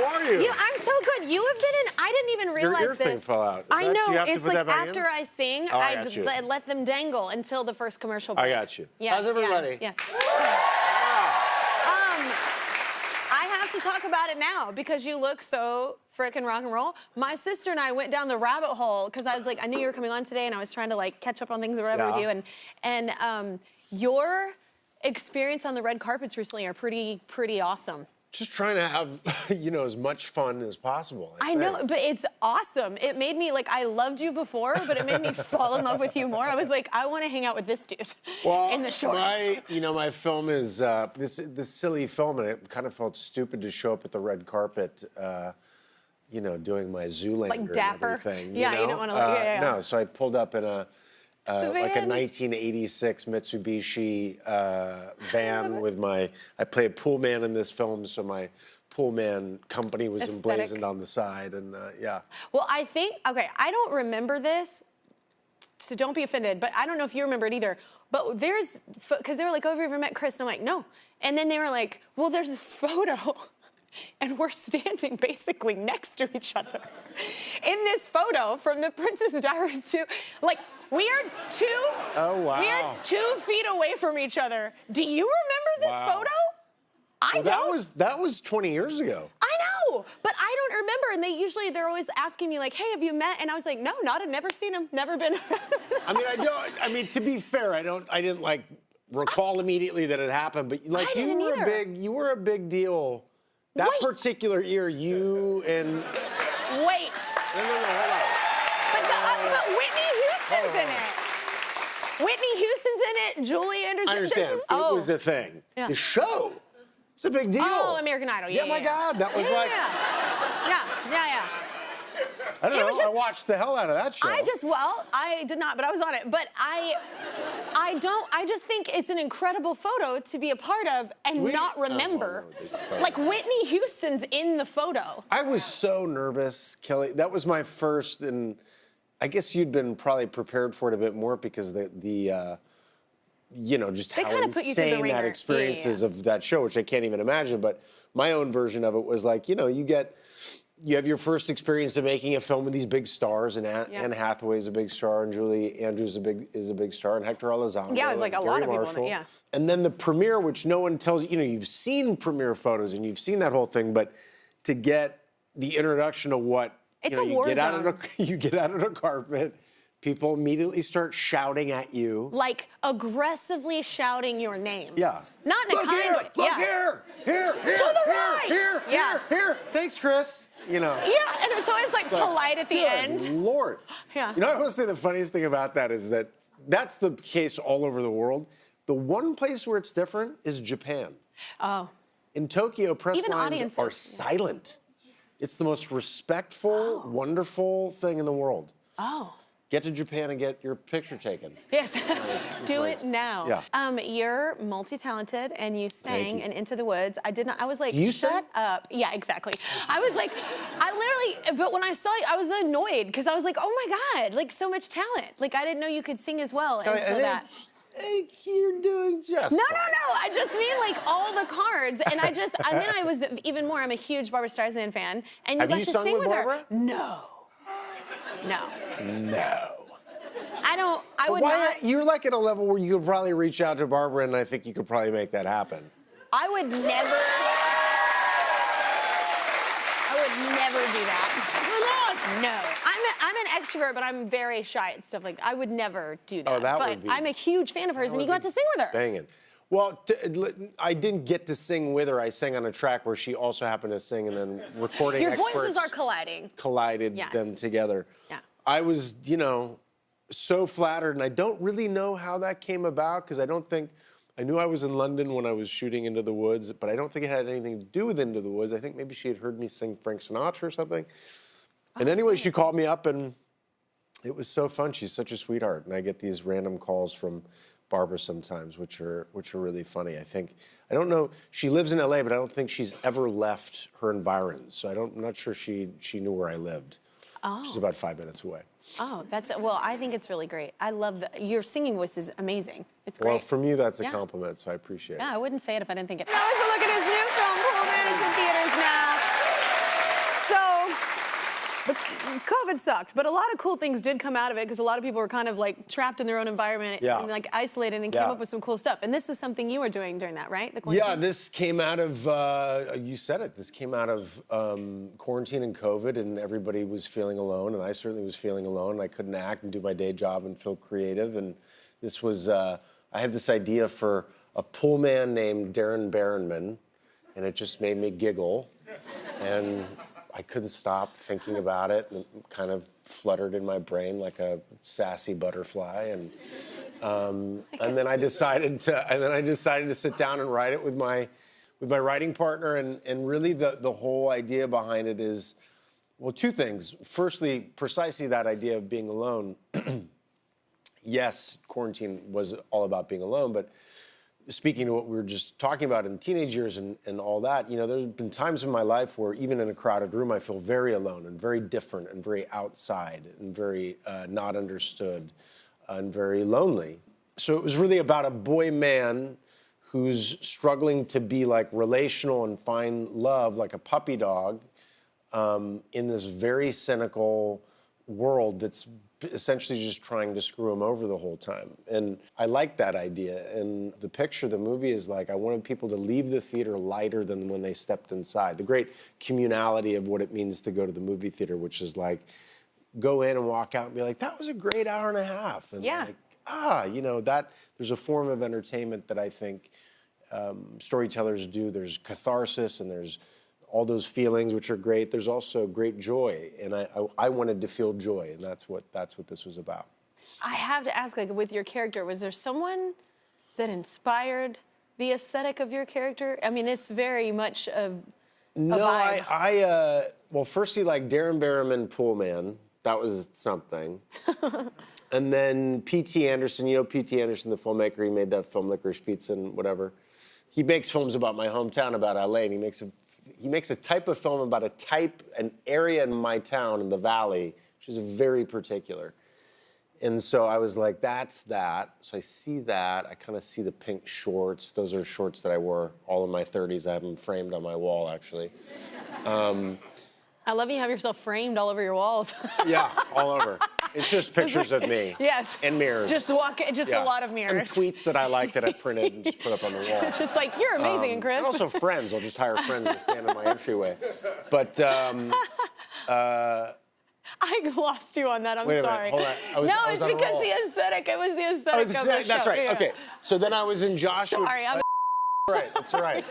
How are you? I'm so good. You have been in. I didn't even realize Your ear this. thing fell out. I know. So you have to It's put like that back after in? I sing, Oh, I I got you. let them dangle until the first commercial break. I got you. Yes, How's everybody? Yes. I have to talk about it now because you look so frickin' rock and roll. My sister and I went down the rabbit hole because I was like, I knew you were coming on today, and I was trying to like catch up on things or whatever with you. And your experience on the red carpets recently are pretty awesome. Just trying to have, you know, as much fun as possible. I know, but it's awesome. It made me, like, I loved you before, but it made me fall in love with you more. I was like, I want to hang out with this dude in the shorts. My film is, this silly film, and it kind of felt stupid to show up at the red carpet, you know, doing my Zoolander like dapper. and everything. Yeah, you don't want to, No, so I pulled up in a, like a 1986 Mitsubishi van with I played Poolman in this film, so my Poolman company was emblazoned on the side, and yeah. Well, I think, okay, I don't remember this, so don't be offended, but I don't know if you remember it either, but there's, because they were like, oh, have you ever met Chris? And I'm like, no. And then they were like, well, there's this photo, and we're standing basically next to each other. In this photo from The Princess Diaries 2, like, we are 2 feet away from each other. Do you remember this photo? I don't. That was 20 years ago. I know, but I don't remember. And they're always asking me like, hey, have you met? And I was like, no, never seen him, never been. I mean, to be fair, I didn't like recall immediately that it happened, but like you were a big deal. That particular year, you and. Wait. No, hold on. But Whitney Houston's in it. Whitney Houston's in it. Julie Anderson. I understand. It was a thing. Yeah. The show. It's a big deal. Oh, American Idol. Yeah, my God, that was like. Yeah. I don't know. I watched the hell out of that show. I did not, but I was on it. But I just think it's an incredible photo to be a part of and not remember. Like Whitney Houston's in the photo. I was so nervous, Kelly. That was my first, and I guess you'd been probably prepared for it a bit more because you know, just how insane that experience is of that show, which I can't even imagine. But my own version of it was like, you know, you have your first experience of making a film with these big stars, and Anne Hathaway's a big star, and Julie Andrews is a big star, and Hector Elizondo. Yeah, it was like a lot of people in it, yeah. And then the premiere, which no one tells you, you've seen premiere photos and you've seen that whole thing, but to get the introduction of what, it's a war zone. You get out of the carpet, people immediately start shouting at you. Like aggressively shouting your name. Yeah. Not in a kind way. Look here, here, to the right. Here. Thanks, Chris. You know. Yeah, and it's always like polite at the end. Lord. Yeah. You know, I want to say the funniest thing about that is that that's the case all over the world. The one place where it's different is Japan. Oh. In Tokyo, press Even lines are silent. It's the most respectful, wonderful thing in the world. Oh. Get to Japan and get your picture taken. Yes, do it now. Yeah. You're multi-talented, and you sang in Into the Woods. I was like, shut up. Yeah, exactly. I was like, but when I saw you, I was annoyed, because I was like, oh my God, like so much talent. Like I didn't know you could sing as well until that. Hey, you're doing just No. I just mean like all the cards, and then I was even more. I'm a huge Barbra Streisand fan, and you got to sing with her. No. I would not. You're like at a level where you could probably reach out to Barbara, and I think you could probably make that happen. I would never do that. Why not? No. I'm an extrovert, but I'm very shy and stuff like that. I would never do that. Oh, that would be. I'm a huge fan of hers, and you got to sing with her. Banging. Well, I didn't get to sing with her. I sang on a track where she also happened to sing, and then recording experts. Your voices are colliding. Collided them together. Yeah. I was, so flattered, and I don't really know how that came about, because I knew I was in London when I was shooting Into the Woods, but I don't think it had anything to do with Into the Woods. I think maybe she had heard me sing Frank Sinatra or something. And anyway, she called me up, and it was so fun. She's such a sweetheart, and I get these random calls from Barbara sometimes, which are really funny. I don't know, she lives in LA, but I don't think she's ever left her environs. So I'm not sure she knew where I lived. Oh. She's about 5 minutes away. Oh, well, I think it's really great. I love your singing voice is amazing. It's great. Well, from you, that's a compliment, so I appreciate it. Yeah, I wouldn't say it if I didn't think it. Now let's look at his new film, Poolman. It's in theaters now. But COVID sucked, but a lot of cool things did come out of it because a lot of people were kind of like trapped in their own environment and like isolated and came up with some cool stuff. And this is something you were doing during that, right? The quarantine? Yeah, this came out of, you said it, this came out of quarantine and COVID, and everybody was feeling alone, and I certainly was feeling alone. I couldn't act and do my day job and feel creative, and this was, I had this idea for a Poolman named Darren Barronman, and it just made me giggle, and I couldn't stop thinking about it, and it kind of fluttered in my brain like a sassy butterfly, and then I decided to sit down and write it with my writing partner, and really the whole idea behind it is, well, two things. Firstly, precisely that idea of being alone. Yes, quarantine was all about being alone, but speaking to what we were just talking about in teenage years and all that, you know, there's been times in my life where even in a crowded room, I feel very alone and very different and very outside and very not understood and very lonely. So it was really about a boy man who's struggling to be like relational and find love like a puppy dog in this very cynical world that's essentially just trying to screw him over the whole time. And I like that idea. And the picture, the movie is like, I wanted people to leave the theater lighter than when they stepped inside. The great communality of what it means to go to the movie theater, which is like, go in and walk out and be like, that was a great hour and a half. And like, you know, that there's a form of entertainment that I think storytellers do. There's catharsis and there's all those feelings, which are great. There's also great joy, and I wanted to feel joy, and that's what this was about. I have to ask, like, with your character, was there someone that inspired the aesthetic of your character? I mean, it's very much a vibe. Well, firstly, like Darren Barronman, Poolman, that was something. And then P.T. Anderson, you know P.T. Anderson, the filmmaker, he made that film Licorice Pizza and whatever. He makes films about my hometown, about L.A., and he makes a type of film about an area in my town in the valley, which is very particular. And so I was like, that's that. So I see that. I kind of see the pink shorts. Those are shorts that I wore all in my 30s. I have them framed on my wall, actually. I love you have yourself framed all over your walls. Yeah, all over. It's just pictures of me. Yes. And mirrors. Just a lot of mirrors. And tweets that I like that I printed and just put up on the wall. It's just like, you're amazing, and Chris. And also friends. I'll just hire friends to stand in my entryway. But I lost you on that. I'm wait a sorry. minute, hold on. No, it's because the aesthetic. It was the aesthetic of the show. That's right. Yeah. Okay. So then I was in Joshua. Sorry, I'm right. That's right.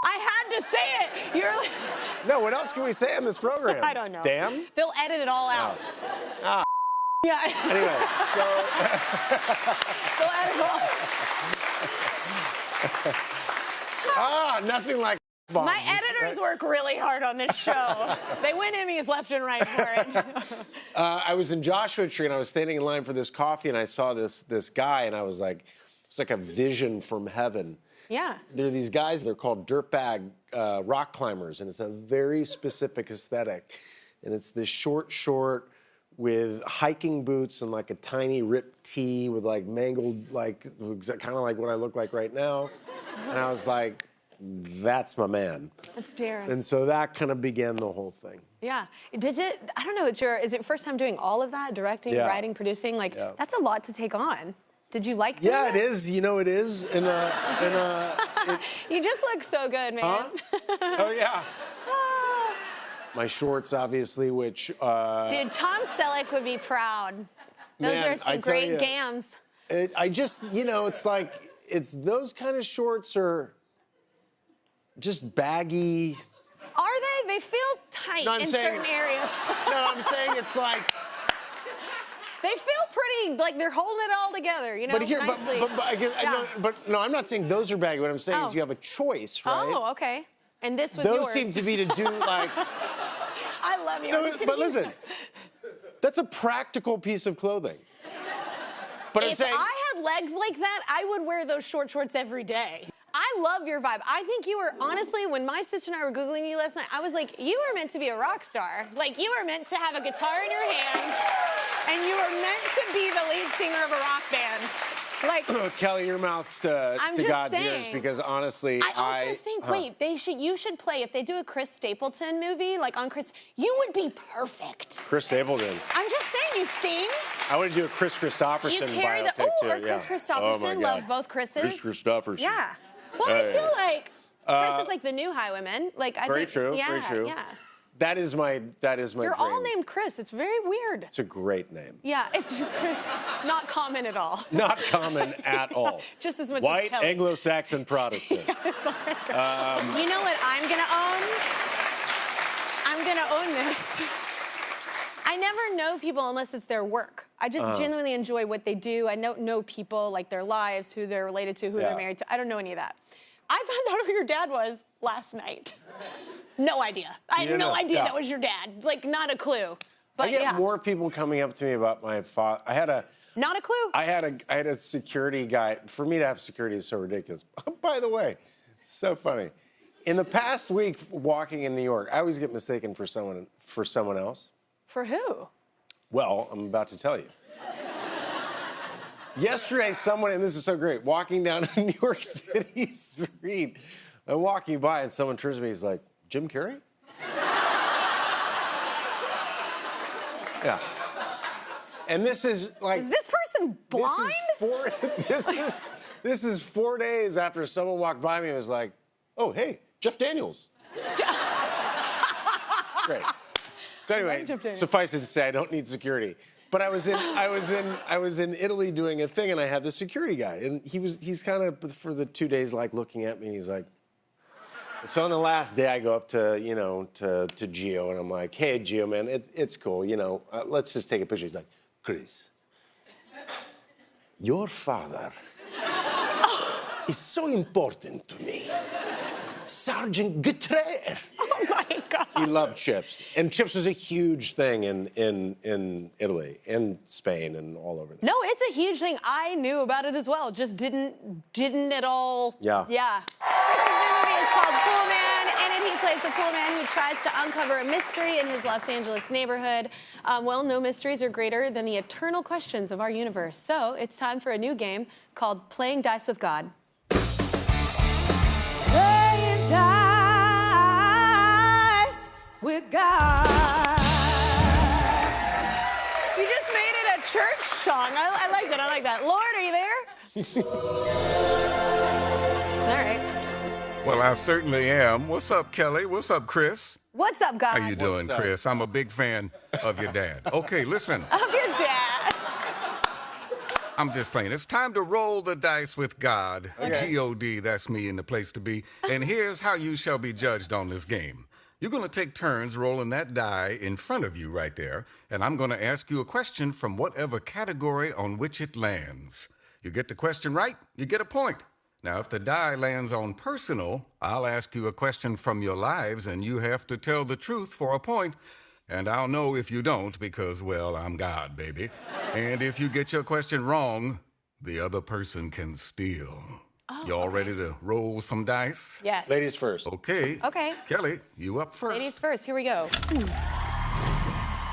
I had to say it. You're like... No, what else can we say on this program? I don't know. Damn? They'll edit it all out. Ah. Yeah. Anyway, so... They'll edit it all. Nothing like bombs. My editors work really hard on this show. They win Emmys left and right for it. I was in Joshua Tree, and I was standing in line for this coffee, and I saw this guy, and I was like, it's like a vision from heaven. Yeah. There are these guys, they're called dirtbag rock climbers, and it's a very specific aesthetic. And it's this short with hiking boots and like a tiny ripped tee with like mangled, like kind of like what I look like right now. And I was like, that's my man. That's Darren. And so that kind of began the whole thing. Yeah. Did it, I don't know, is it first time doing all of that? Directing, writing, producing? Like, that's a lot to take on. Did you like doing that? Yeah, it is. You know, it is. You just look so good, man. Huh? Oh, yeah. My shorts, obviously, which... Dude, Tom Selleck would be proud. Those are some great gams. I just, you know, it's like, it's those kind of shorts are just baggy. Are they? They feel tight in certain areas. No, I'm saying it's like... They feel pretty, like they're holding it all together, you know, nicely. But no, I'm not saying those are baggy. What I'm saying is you have a choice, right? Oh, okay. And this was yours. Those seem to be to do like... I love you. No, but listen, that's a practical piece of clothing. But I'm saying... If I had legs like that, I would wear those short shorts every day. I love your vibe. I think you were, honestly, when my sister and I were Googling you last night, I was like, you were meant to be a rock star. Like, you were meant to have a guitar in your hand, and you were meant to be the lead singer of a rock band. Like, Kelly, your mouth to just God's ears, saying. because honestly, I also think, wait, you should play, if they do a Chris Stapleton movie, like on Chris, you would be perfect. Chris Stapleton. I'm just saying, you sing. I want to do a Chris You Christopherson carry the, biopic too. or Chris Christopherson, love both Chris's. Chris Christopherson. Yeah. Well, I feel like Chris is like the new Highwayman. Like, I Very think, true, yeah, very true. Yeah. That is my You're all dream. named Chris. It's very weird. It's a great name. Yeah, it's not common at all. Not common at all. Just as much White, as Kelly. Anglo-Saxon, Protestant. It's like, you know what I'm gonna own? I'm gonna own this. I never know people unless it's their work. I just genuinely enjoy what they do. I don't know people, like their lives, who they're related to, who they're married to. I don't know any of that. I found out who your dad was last night. No idea. I had no idea that was your dad. Like, not a clue. But I get more people coming up to me about my father. Not a clue. I had a security guy. For me to have security is so ridiculous. By the way, so funny. In the past week, walking in New York, I always get mistaken for someone else. For who? Well, I'm about to tell you. Yesterday, someone, and this is so great, walking down a New York City street, I'm walking by and someone turns to me, he's like, Jim Carrey? Yeah. And this is like... Is this person blind? This is 4 days after someone walked by me and was like, oh, hey, Jeff Daniels. Great. So anyway, suffice it to say, I don't need security. But I was in Italy doing a thing, and I had the security guy, and he's kind of for the 2 days like looking at me, and he's like. So on the last day, I go up to to Gio, and I'm like, hey Gio, man, it's cool, let's just take a picture. He's like, Chris, your father is so important to me, Sergeant Guterres. Oh my God. He loved chips, and chips was a huge thing in Italy, and Spain, and all over there. No, it's a huge thing. I knew about it as well. Just didn't at all. Yeah. Yeah. Chris's new movie is called Poolman. In it, he plays the pool man who tries to uncover a mystery in his Los Angeles neighborhood. Well, no mysteries are greater than the eternal questions of our universe. So it's time for a new game called Playing Dice with God. Playing dice with God. You just made it a church song. I like that. I like that. Lord, are you there? All right. Well, I certainly am. What's up, Kelly? What's up, Chris? What's up, God? How you doing, Chris? I'm a big fan of your dad. Okay, listen. Of your dad. I'm just playing. It's time to roll the dice with God. Okay. G-O-D, that's me in the place to be. And here's how you shall be judged on this game. You're going to take turns rolling that die in front of you right there, and I'm going to ask you a question from whatever category on which it lands. You get the question right, you get a point. Now, if the die lands on personal, I'll ask you a question from your lives, and you have to tell the truth for a point. And I'll know if you don't because, well, I'm God, baby. And if you get your question wrong, the other person can steal. Oh, Y'all ready to roll some dice? Yes. Ladies first. Okay. Okay. Kelly, you up first. Ladies first. Here we go.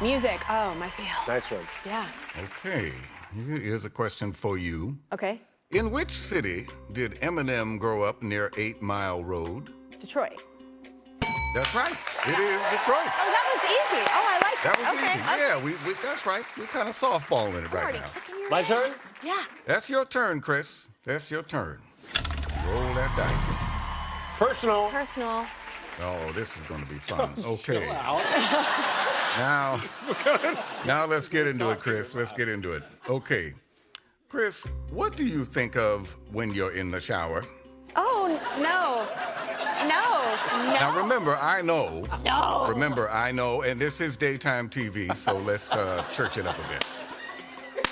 Music. Oh, my feel. Nice one. Yeah. Okay. Here's a question for you. Okay. In which city did Eminem grow up near 8 Mile Road? Detroit. That's right. It is Detroit. Oh, that was easy. Oh, I like That that. was Okay. easy. Yeah, we that's right. We're kind of softballing it right Already now. kicking your My ass. turn? Yeah. That's your turn, Chris. That's your turn. Roll that dice. Personal. Personal. Oh, this is going to be fun. Okay. Chill out. Now let's get into it, Chris. Let's get into it. Okay. Chris, what do you think of when you're in the shower? Oh, no. No. Now remember, I know. No. Remember, I know, and this is daytime TV, so let's church it up a bit.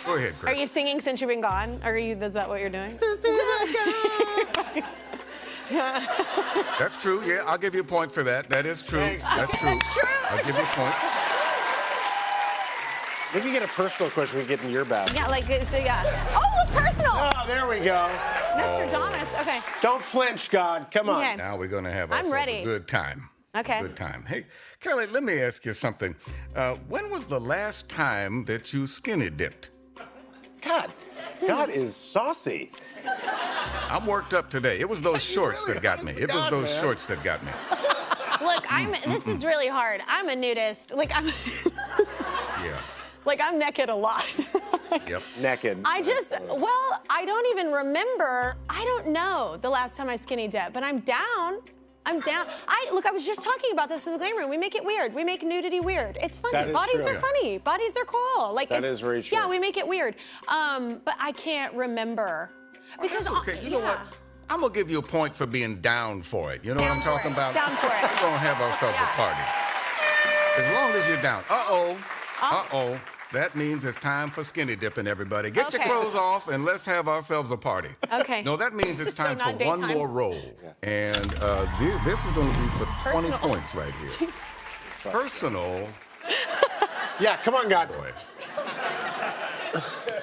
Go ahead, Chris. Are you singing Since You've Been Gone? Is that what you're doing? That's true. Yeah, I'll give you a point for that. That is true. Thanks. That's true. That's true. I'll give you a point. Maybe get a personal question we get in your bathroom. Yeah, like, so yeah. Oh, personal. Oh, there we go. Mr. Donis. Okay. Don't flinch, God. Come on. Okay. Now we're going to have I'm ourselves ready. a good time. Okay. A good time. Hey, Kelly, let me ask you something. When was the last time that you skinny dipped? God is saucy. I'm worked up today. It was those shorts really that got me. honest to It was God, those man. shorts that got me. Look, this is really hard. I'm a nudist. Like, Yeah. like, I'm naked a lot. Yep. Naked. I don't even remember. I don't know the last time I skinny dipped, but I'm down. I'm down. Look, I was just talking about this in the Glam Room. We make it weird. We make nudity weird. It's funny. That is Bodies true. are funny. Bodies are cool. Like, That is very true. Yeah, we make it weird. But I can't remember. Because That's okay. You know what? I'm gonna give you a point for being down for it. You know what I'm talking about? Down for it. We're gonna have ourselves a party. As long as you're down. Uh-oh. That means it's time for skinny dipping, everybody. Get your Okay. clothes off and let's have ourselves a party. Okay. No, that means it's So time for not one daytime. more roll. And this is gonna be for 20 Personal. points right here. Personal. Yeah, come on, God. Boy.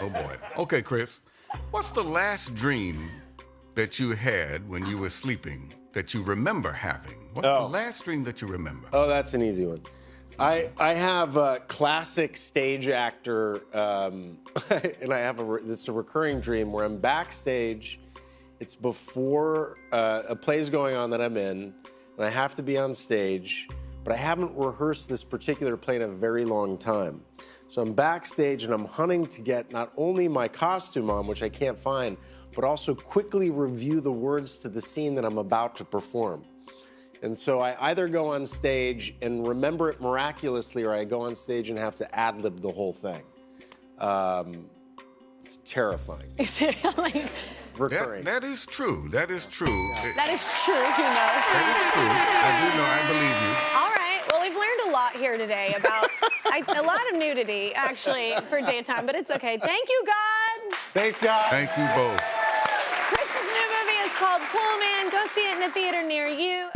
Oh boy. Okay, Chris. What's the last dream that you had when you were sleeping that you remember having? What's the last dream that you remember? Oh, that's an easy one. I have a classic stage actor, and I have this is a recurring dream where I'm backstage. It's before a play's going on that I'm in, and I have to be on stage, but I haven't rehearsed this particular play in a very long time. So I'm backstage and I'm hunting to get not only my costume on, which I can't find, but also quickly review the words to the scene that I'm about to perform. And so I either go on stage and remember it miraculously, or I go on stage and have to ad-lib the whole thing. It's terrifying. Like, Recurring. That is true. That is true. that is true, you know. That is true. I do know. I believe you. All right. Well, we've learned a lot here today about a lot of nudity, actually, for daytime, but it's okay. Thank you, God. Thanks, God. Thank you both. Chris's new movie is called Poolman. Go see it in a theater near you.